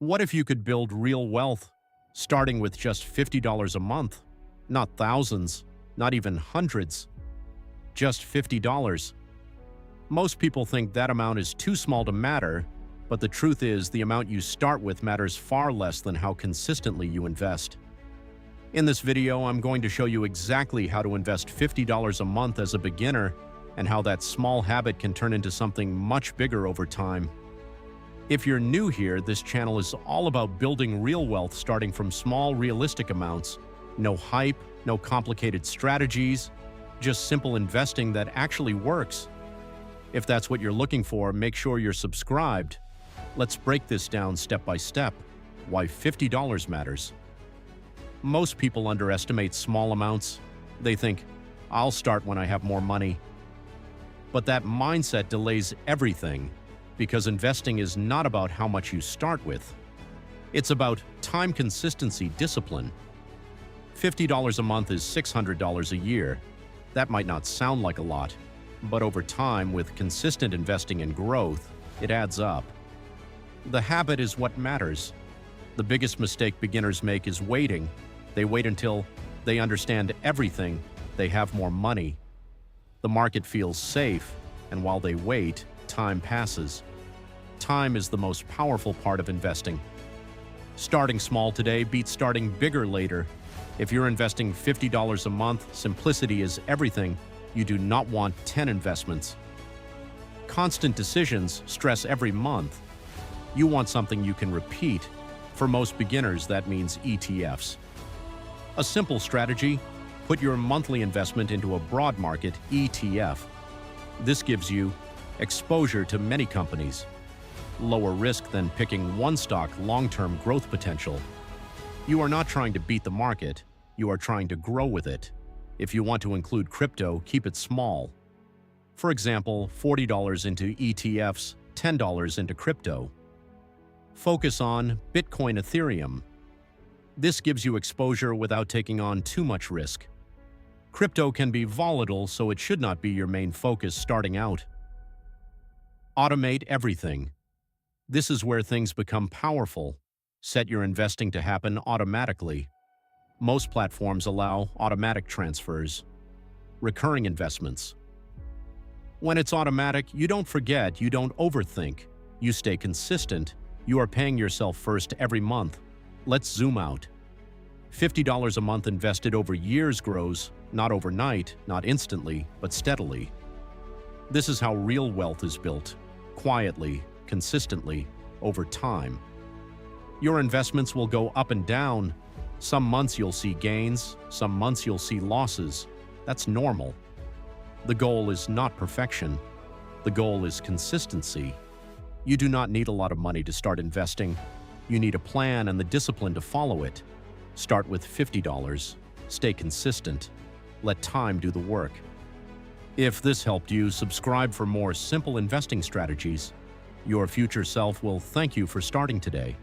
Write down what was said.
What if you could build real wealth, starting with just $50 a month? Not thousands, not even hundreds, just $50. Most people think that amount is too small to matter, but the truth is the amount you start with matters far less than how consistently you invest. In this video, I'm going to show you exactly how to invest $50 a month as a beginner and how that small habit can turn into something much bigger over time. If you're new here, this channel is all about building real wealth starting from small, realistic amounts. No hype, no complicated strategies, just simple investing that actually works. If that's what you're looking for, make sure you're subscribed. Let's break this down step by step. Why $50 matters. Most people underestimate small amounts. They think, I'll start when I have more money. But that mindset delays everything, because investing is not about how much you start with. It's about time, consistency, discipline. $50 a month is $600 a year. That might not sound like a lot, but over time, with consistent investing and growth, it adds up. The habit is what matters. The biggest mistake beginners make is waiting. They wait until they understand everything, they have more money. The market feels safe, and while they wait, time passes. Time is the most powerful part of investing. Starting small today beats starting bigger later. If you're investing $50 a month, simplicity is everything. You do not want 10 investments. Constant decisions stress every month. You want something you can repeat. For most beginners, that means ETFs. A simple strategy: put your monthly investment into a broad market ETF. This gives you exposure to many companies, lower risk than picking one stock, long-term growth potential. You are not trying to beat the market, you are trying to grow with it. If you want to include crypto, keep it small. For example, $40 into ETFs, $10 into crypto. Focus on Bitcoin, Ethereum. This gives you exposure without taking on too much risk. Crypto can be volatile, so it should not be your main focus starting out. Automate everything. This is where things become powerful. Set your investing to happen automatically. Most platforms allow automatic transfers. Recurring investments. When it's automatic, you don't forget, you don't overthink. You stay consistent. You are paying yourself first every month. Let's zoom out. $50 a month invested over years grows, not overnight, not instantly, but steadily. This is how real wealth is built. Quietly, consistently, over time. Your investments will go up and down. Some months you'll see gains, some months you'll see losses. That's normal. The goal is not perfection. The goal is consistency. You do not need a lot of money to start investing. You need a plan and the discipline to follow it. Start with $50. Stay consistent. Let time do the work. If this helped you, subscribe for more simple investing strategies. Your future self will thank you for starting today.